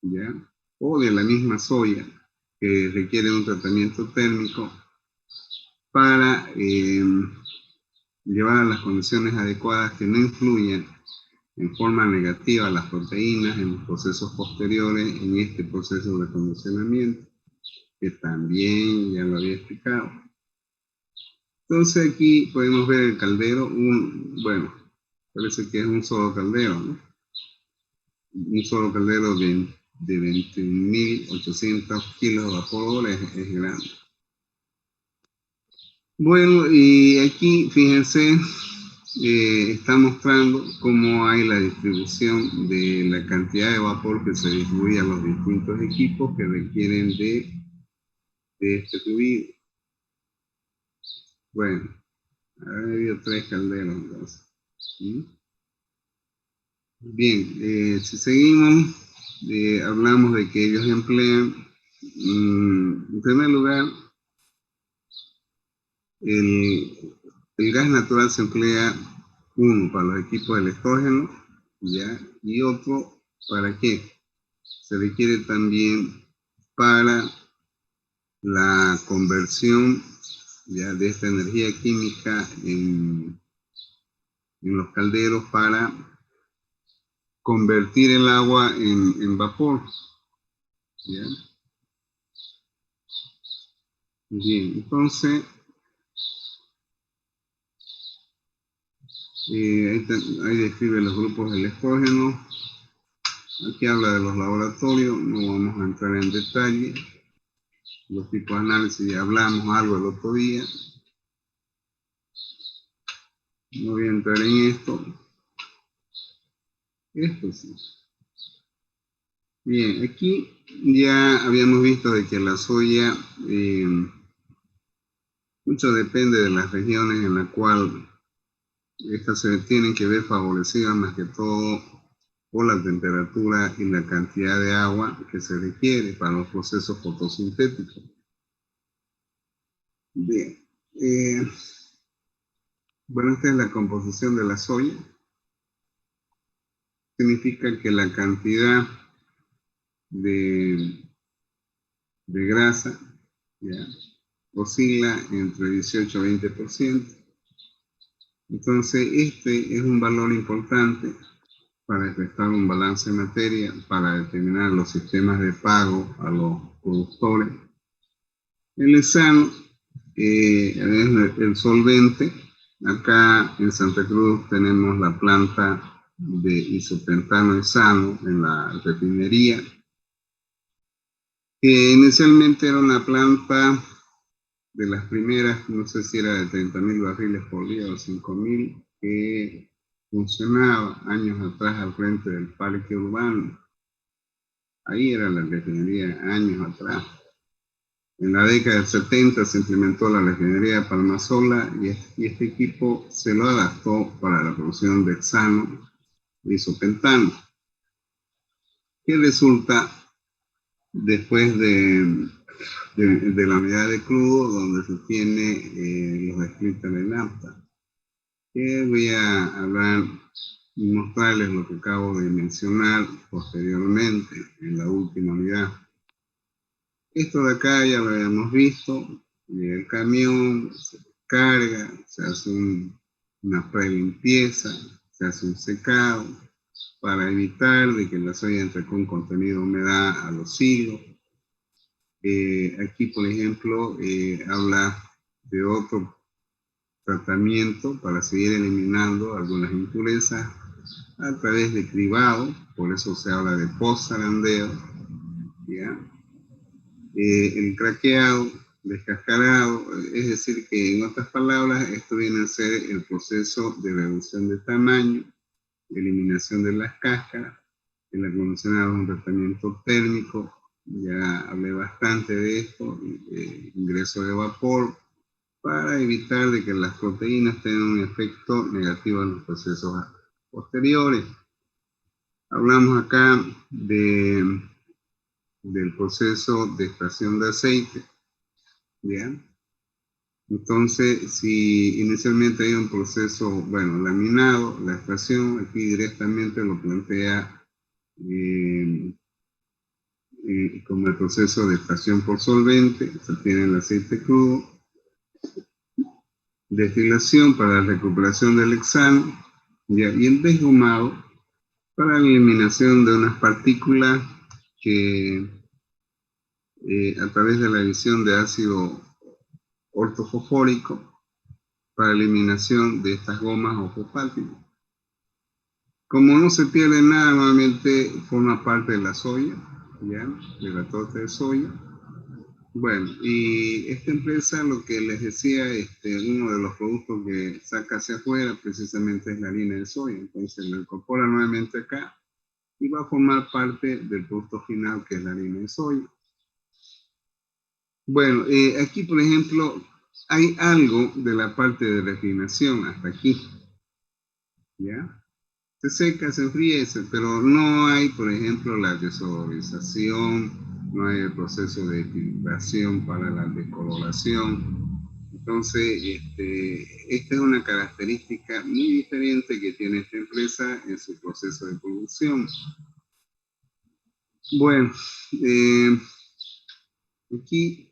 ¿ya? O de la misma soya, que requiere un tratamiento térmico para llevar a las condiciones adecuadas que no influyan en forma negativa a las proteínas en los procesos posteriores en este proceso de condicionamiento, que también ya lo había explicado. Entonces aquí podemos ver el caldero, bueno, parece que es un solo caldero, ¿no? Un solo caldero de 21.800 kilos de vapor es grande. Bueno, y aquí fíjense, está mostrando cómo hay la distribución de la cantidad de vapor que se distribuye a los distintos equipos que requieren de este fluido. Bueno, ha habido 3 calderos entonces. ¿Sí? Bien, si seguimos, hablamos de que ellos emplean, en primer lugar, el gas natural se emplea, uno para los equipos del estrógeno, ¿ya? Y otro, ¿para qué? Se requiere también para la conversión, ¿ya?, de esta energía química en los calderos para convertir el agua en vapor, ¿ya? Bien, entonces, ahí describe los grupos del estrógeno. Aquí habla de los laboratorios, no vamos a entrar en detalle. Los tipos de análisis ya hablamos algo el otro día. No voy a entrar en esto. Esto sí. Bien, aquí ya habíamos visto de que la soya, mucho depende de las regiones en las cuales estas se tienen que ver favorecidas más que todo por la temperatura y la cantidad de agua que se requiere para los procesos fotosintéticos. Bien, bueno, esta es la composición de la soya. Significa que la cantidad de grasa, ¿ya?, oscila entre 18 y 20%. Entonces, este es un valor importante para efectuar un balance de materia, para determinar los sistemas de pago a los productores. El hexano es el solvente. Acá en Santa Cruz tenemos la planta de isopentano hexano en la refinería. que inicialmente era una planta de las primeras, no sé si era de 30.000 barriles por día o 5.000, que funcionaba años atrás al frente del parque urbano. Ahí era la refinería, años atrás. En la década del 70 se implementó la refinería de Palmasola y este equipo se lo adaptó para la producción de hexano y isopentano. ¿Qué resulta después de la unidad de crudo donde se tiene los splitters de nafta? Que voy a hablar y mostrarles lo que acabo de mencionar posteriormente en la última unidad. Esto de acá ya lo habíamos visto, el camión se carga, se hace una prelimpieza, se hace un secado para evitar de que la soya entre con contenido de humedad a los hilos. Aquí, por ejemplo, habla de otro tratamiento para seguir eliminando algunas impurezas a través de cribado, por eso se habla de post-zarandeo, ¿ya? El craqueado, descascarado, es decir que en otras palabras esto viene a ser el proceso de reducción de tamaño, eliminación de las cáscaras, el acondicionado es un tratamiento térmico, ya hablé bastante de esto, ingreso de vapor, para evitar de que las proteínas tengan un efecto negativo en los procesos posteriores. Hablamos acá del proceso de extracción de aceite, ¿ya? Entonces, si inicialmente hay un proceso, bueno, laminado, la extracción, aquí directamente lo plantea como el proceso de extracción por solvente, se tiene el aceite crudo, destilación para la recuperación del hexano, ¿ya? Y el desgomado para la eliminación de unas partículas que a través de la adición de ácido ortofosfórico para eliminación de estas gomas o fosfáticos. Como no se pierde nada, nuevamente forma parte de la soya, ¿ya? De la torta de soya. Bueno, y esta empresa, lo que les decía, uno de los productos que saca hacia afuera precisamente es la harina de soya. Entonces lo incorpora nuevamente acá y va a formar parte del producto final que es la harina de soya. Bueno, aquí por ejemplo hay algo de la parte de refinación hasta aquí, ¿ya? Se seca, se enfría, pero no hay, por ejemplo, la desolarización, no hay el proceso de filtración para la decoloración. Entonces, esta es una característica muy diferente que tiene esta empresa en su proceso de producción. Bueno, aquí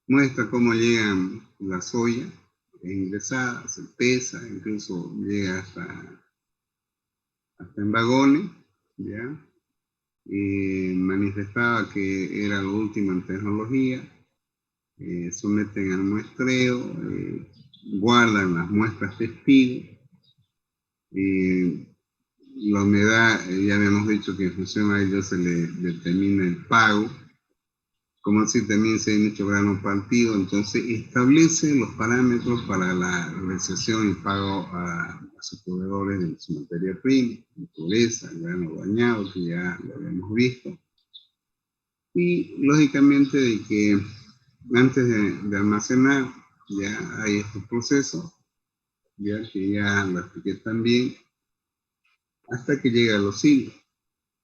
muestra cómo llega la soya ingresada, se pesa, incluso llega hasta en vagones, ¿ya? Manifestaba que era lo último en tecnología, someten al muestreo, guardan las muestras testigos, la humedad, ya habíamos dicho que en función a ello se le determina el pago, como así también se ha hecho grano partido, entonces establece los parámetros para la realización y pago a sus proveedores de su materia prima, impureza, grano dañado, que ya lo habíamos visto. Y lógicamente de que antes de almacenar ya hay estos procesos, ya que ya lo expliqué también, hasta que llega a los hilos,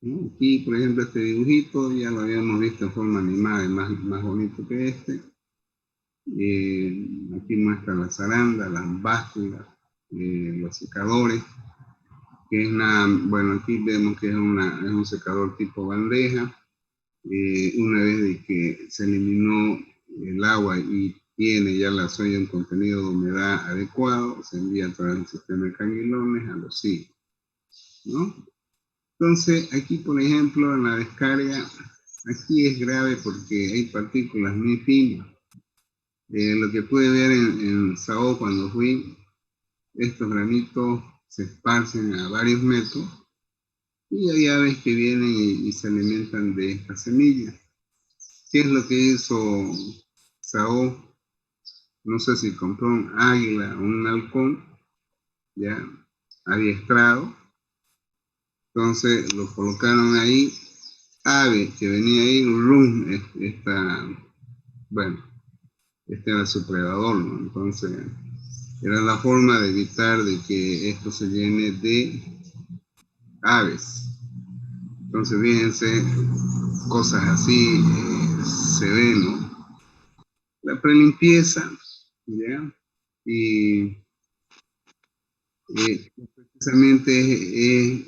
¿no? Aquí, por ejemplo, este dibujito ya lo habíamos visto en forma animada, es más bonito que este. Aquí muestra la zaranda, las básculas, los secadores, que es bueno, aquí vemos que es un secador tipo bandeja. Una vez de que se eliminó el agua y tiene ya la soya un contenido de humedad adecuado, se envía a través del sistema de canguilones a los hilos, ¿no? Entonces, aquí, por ejemplo, en la descarga, aquí es grave porque hay partículas muy finas. Lo que pude ver en Sao cuando fui, estos granitos se esparcen a varios metros Y hay aves que vienen y se alimentan de esta semilla. ¿Qué es lo que hizo Saúl? No sé si compró un águila o un halcón, ya adiestrado. Entonces lo colocaron ahí, ave que venía ahí, bueno, este era su predador, ¿no? Entonces era la forma de evitar de que esto se llene de aves. Entonces fíjense, cosas así se ven, ¿no? La prelimpieza, ¿ya? Y precisamente es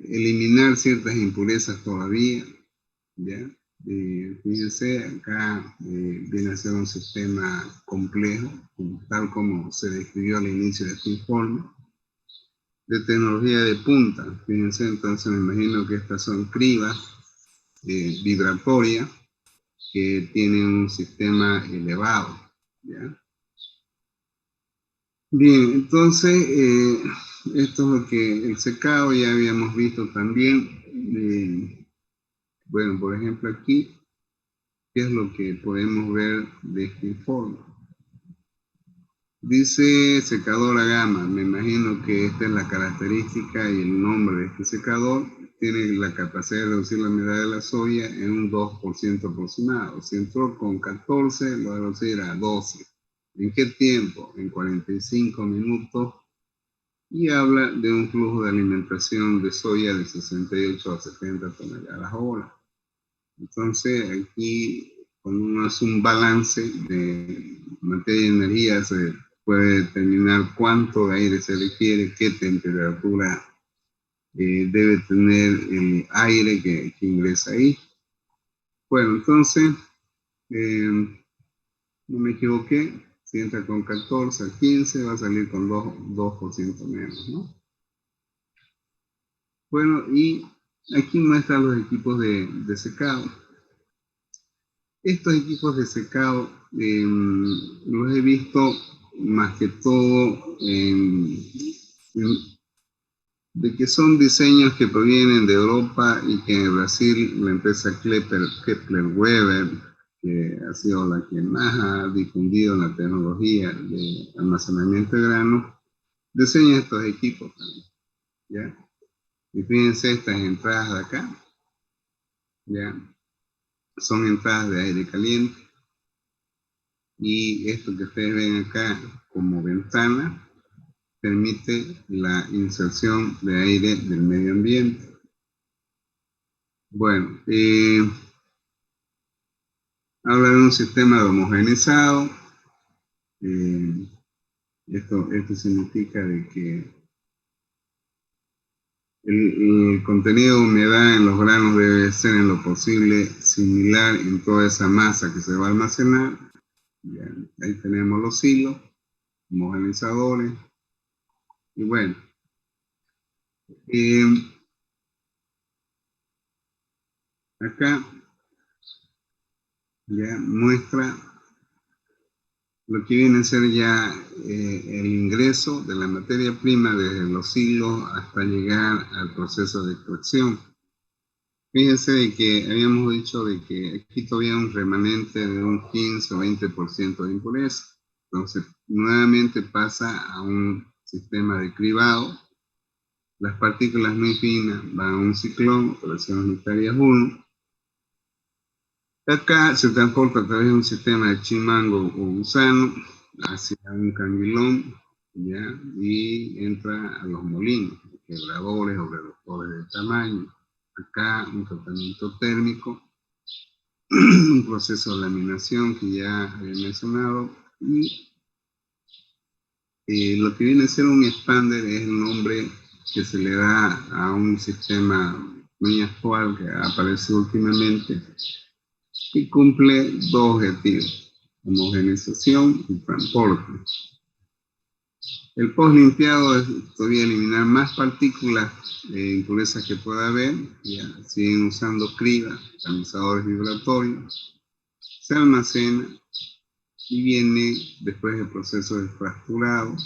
eliminar ciertas impurezas todavía, ¿ya? Fíjense, acá viene a ser un sistema complejo, tal como se describió al inicio de este informe, de tecnología de punta. Fíjense, entonces me imagino que estas son cribas vibratorias que tienen un sistema elevado, ¿ya? Bien, entonces, esto es lo que el secado ya habíamos visto también. Bueno, por ejemplo aquí, ¿qué es lo que podemos ver de este informe? Dice secador a gama, me imagino que esta es la característica y el nombre de este secador. Tiene la capacidad de reducir la humedad de la soya en un 2% aproximado. Si entró con 14, lo va a reducir a 12. ¿En qué tiempo? En 45 minutos. Y habla de un flujo de alimentación de soya de 68 a 70 toneladas hora. Entonces, aquí, cuando uno hace un balance de materia y energía, se puede determinar cuánto de aire se requiere, qué temperatura debe tener el aire que ingresa ahí. Bueno, entonces, no me equivoqué, si entra con 14 a 15 va a salir con 2% menos, ¿no? Bueno, y aquí muestran los equipos de secado. Estos equipos de secado los he visto más que todo de que son diseños que provienen de Europa y que en Brasil la empresa Kepler-Weber, que ha sido la que más ha difundido la tecnología de almacenamiento de grano, diseña estos equipos también, ¿ya? Y fíjense estas entradas de acá, ¿ya? Son entradas de aire caliente. Y esto que ustedes ven acá como ventana permite la inserción de aire del medio ambiente. Bueno, habla de un sistema homogeneizado. Esto significa de que el contenido de humedad en los granos debe ser en lo posible similar en toda esa masa que se va a almacenar. Bien, ahí tenemos los hilos, homogeneizadores. Y bueno, acá ya muestra lo que viene a ser ya el ingreso de la materia prima desde los hilos hasta llegar al proceso de extracción. Fíjense de que habíamos dicho de que aquí todavía hay un remanente de un 15 o 20% de impureza. Entonces, nuevamente pasa a un sistema de cribado. Las partículas muy finas van a un ciclón, operaciones unitarias 1. Acá se transporta a través de un sistema de chimango o gusano hacia un canguilón, ¿ya? Y entra a los molinos, quebradores o reductores de tamaño. Acá un tratamiento térmico, un proceso de laminación que ya había mencionado, y lo que viene a ser un expander es el nombre que se le da a un sistema muy actual que aparece últimamente, y cumple dos objetivos: homogeneización y transporte. El post-limpiado es todavía eliminar más partículas e impurezas que pueda haber. Ya siguen usando cribas, tamizadores vibratorios. Se almacena y viene después el proceso de fracturado,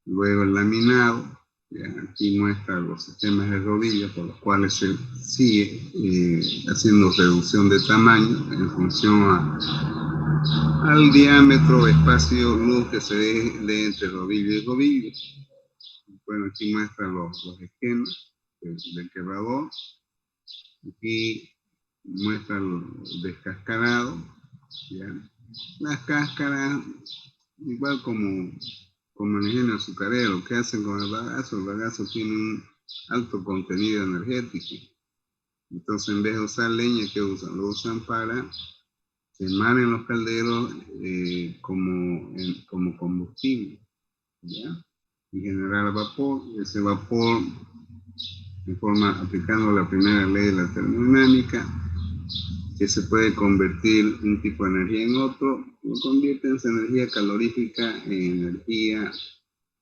luego el laminado, Ya, aquí muestra los sistemas de rodillas por los cuales se sigue haciendo reducción de tamaño en función al diámetro, espacio, luz que se dé entre rodillo y rodillo. Bueno, aquí muestra los esquemas del quebrador. Aquí muestra el descascarado. ¿Ya? Las cáscaras, igual como el ingenio azucarero, ¿qué hacen con el bagazo? El bagazo tiene un alto contenido energético. Entonces, en vez de usar leña, ¿qué usan? Lo usan para quemar en los calderos como combustible, ¿ya? Y generar vapor. Ese vapor, aplicando la primera ley de la termodinámica, que se puede convertir un tipo de energía en otro, lo convierte en energía calorífica en energía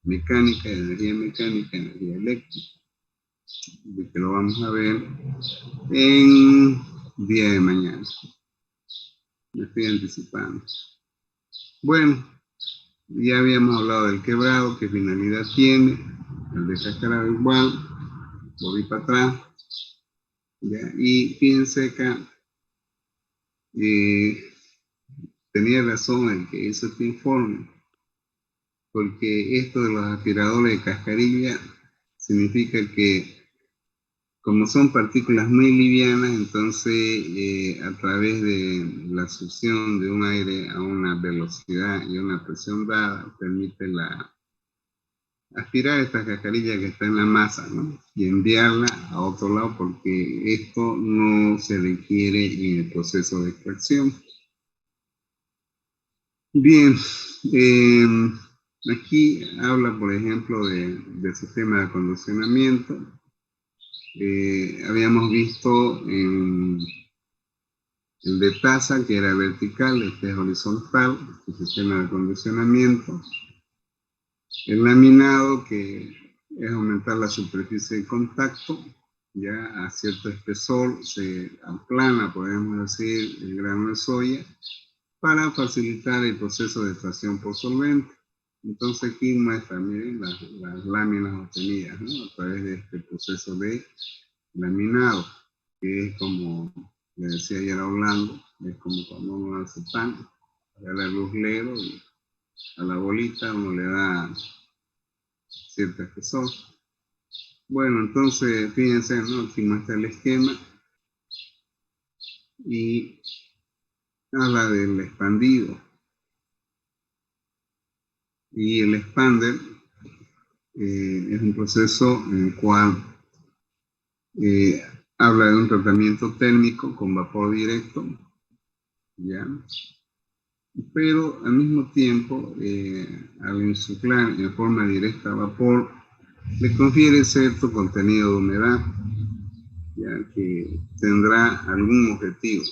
mecánica, energía eléctrica, de que lo vamos a ver en día de mañana. Me estoy anticipando. Bueno, ya habíamos hablado del quebrado, qué finalidad tiene, el descascarado igual, volví para atrás, ¿ya? Y fíjense acá, tenía razón el que hizo este informe, porque esto de los aspiradores de cascarilla significa que como son partículas muy livianas, entonces a través de la succión de un aire a una velocidad y una presión dada, permite aspirar esta cascarilla que está en la masa, ¿no? Y enviarla a otro lado, porque esto no se requiere en el proceso de extracción. Bien, aquí habla, por ejemplo, del sistema de acondicionamiento. Habíamos visto el de taza, que era vertical, este es horizontal, el sistema de acondicionamiento. El laminado, que es aumentar la superficie de contacto, ya a cierto espesor se aplana, podemos decir, el grano de soya, para facilitar el proceso de extracción por solvente. Entonces aquí muestra, miren, las láminas obtenidas, ¿no? A través de este proceso de laminado, que es como le decía ayer hablando, es como cuando uno hace pan, le da luz lero y a la bolita uno le da cierto espesor. Bueno, entonces fíjense, ¿no? Aquí muestra el esquema y habla del expandido. Y el expander es un proceso en el cual habla de un tratamiento térmico con vapor directo, ¿ya? Pero al mismo tiempo, al insuflar en forma directa a vapor, le confiere cierto contenido de humedad, ya que tendrá algún objetivo.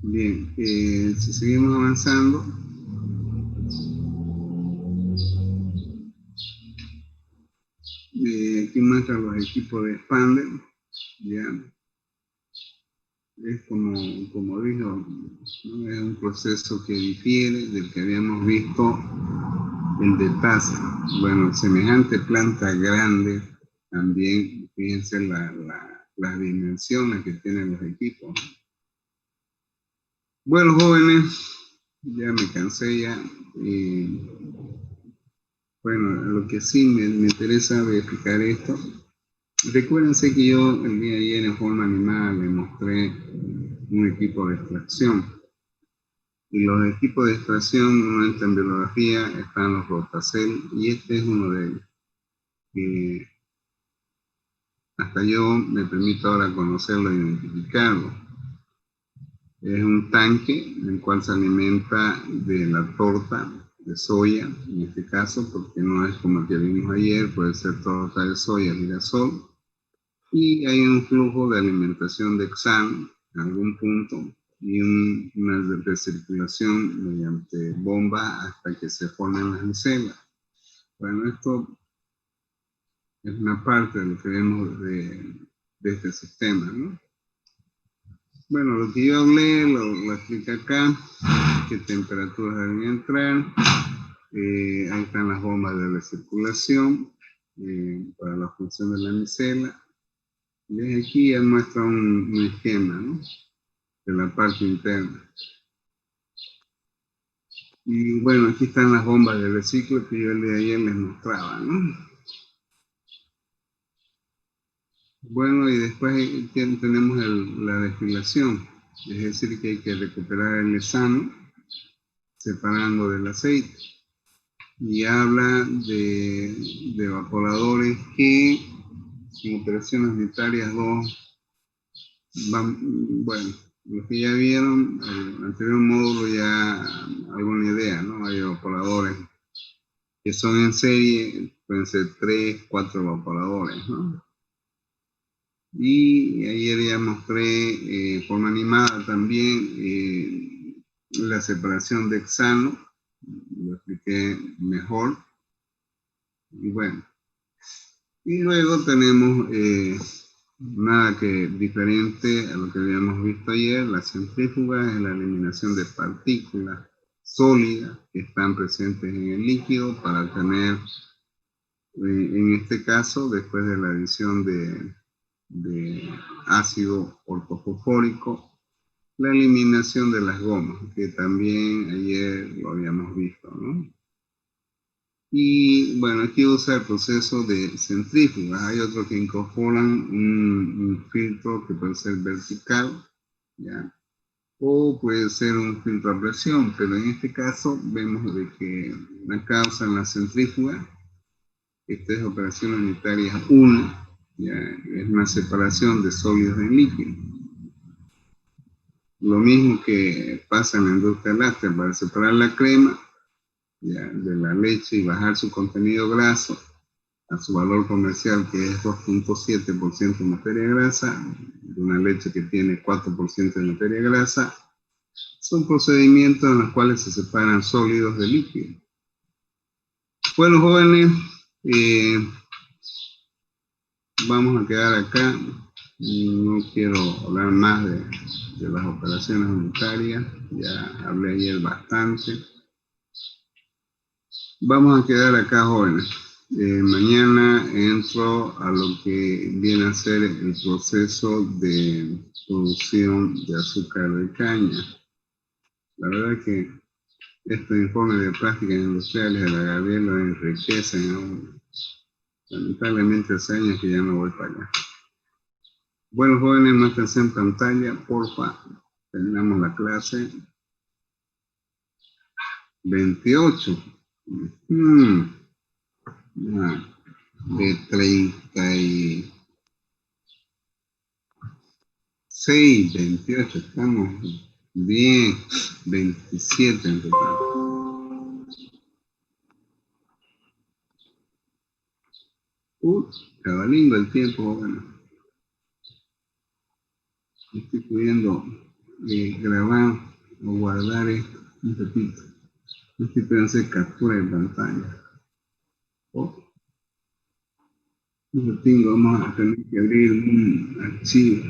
Bien, si seguimos avanzando, aquí muestra los equipos de expander, ya. Es como dijo, ¿no? Es un proceso que difiere del que habíamos visto el de taza. Bueno, semejante planta grande, también fíjense las dimensiones que tienen los equipos. Bueno, jóvenes, ya me cansé ya. Bueno, lo que sí me interesa de explicar esto. Recuérdense que yo el día de ayer en forma animada les mostré un equipo de extracción. Y los equipos de extracción, normalmente en bibliografía, están los Rotacel, y este es uno de ellos. Que hasta yo me permito ahora conocerlo e identificarlo. Es un tanque en el cual se alimenta de la torta de soya, en este caso, porque no es como el que vimos ayer, puede ser torta de soya, girasol. Y hay un flujo de alimentación de hexano en algún punto y una recirculación mediante bomba hasta que se formen las micelas. Bueno, esto es una parte de lo que vemos de este sistema, ¿no? Bueno, lo que yo hablé lo explico acá, qué temperaturas deben entrar, Ahí están las bombas de recirculación para la función de la micela. Y aquí ya muestra un esquema, ¿no?, de la parte interna. Y bueno, aquí están las bombas de reciclo que yo el día de ayer les mostraba, ¿no? Bueno, y después tenemos la destilación, es decir, que hay que recuperar el hexano separando del aceite. Y habla de evaporadores que en operaciones unitarias 2 van, bueno, los que ya vieron el anterior módulo ya alguna idea, ¿no? Hay evaporadores que son en serie, pueden ser 3, 4 evaporadores, ¿no? Y ayer ya mostré forma animada también la separación de hexano, lo expliqué mejor. Y bueno, y luego tenemos nada que diferente a lo que habíamos visto ayer, la centrífuga es la eliminación de partículas sólidas que están presentes en el líquido para tener, en este caso, después de la adición de ácido ortofosfórico, la eliminación de las gomas, que también ayer lo habíamos visto, ¿no? Y bueno, aquí usa el proceso de centrífugas. Hay otros que incorporan un filtro que puede ser vertical, ¿ya?, o puede ser un filtro a presión, pero en este caso vemos de que acá usan la centrífuga. Esta es operación unitaria 1, ¿ya?, es una separación de sólidos en líquido. Lo mismo que pasa en la industria láctea para separar la crema, ¿ya?, de la leche y bajar su contenido graso a su valor comercial, que es 2.7% de materia grasa, de una leche que tiene 4% de materia grasa. Son procedimientos en los cuales se separan sólidos de líquidos. Bueno, jóvenes, vamos a quedar acá. No quiero hablar más de las operaciones unitarias, ya hablé ayer bastante. Vamos a quedar acá, jóvenes. Mañana entro a lo que viene a ser el proceso de producción de azúcar de caña. La verdad que estos informes de prácticas industriales de la Gabriel lo enriquecen aún. Lamentablemente hace años que ya no voy para allá. Bueno, jóvenes, muéstrense en pantalla, porfa. Terminamos la clase. 28. De 36, 28, estamos bien, 27 en total. Cabalín el tiempo, bueno. Estoy pudiendo grabar o guardar esto, un ratito. No estoy pudiendo hacer captura de pantalla. Un ratito vamos a tener que abrir un archivo.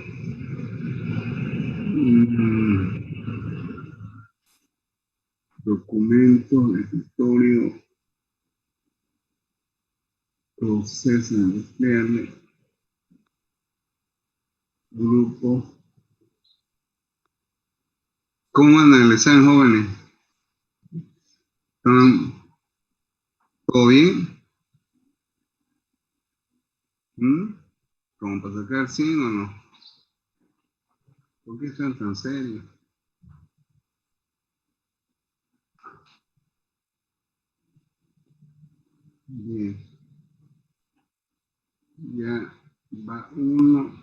Documento de escritorio, proceso industrial, grupo. ¿Cómo andan el examen, jóvenes? ¿Están todo bien? ¿Cómo para sacar 100 o no? ¿Por qué están tan serios? Bien. Ya va uno.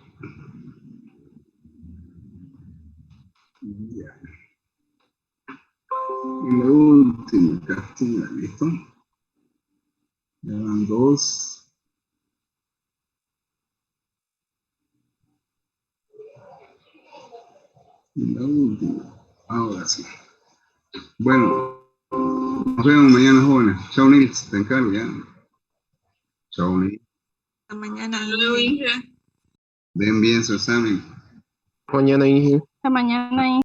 Ya. Y la última captura, ¿listo? Ya van 2. Y la última. Ahora sí. Bueno, nos vemos mañana, jóvenes. Chao, Nils. Te encargo ya. Chao, Nils. Hasta mañana. Inge. Den bien su examen. Mañana, Inge. Hasta mañana, Inge.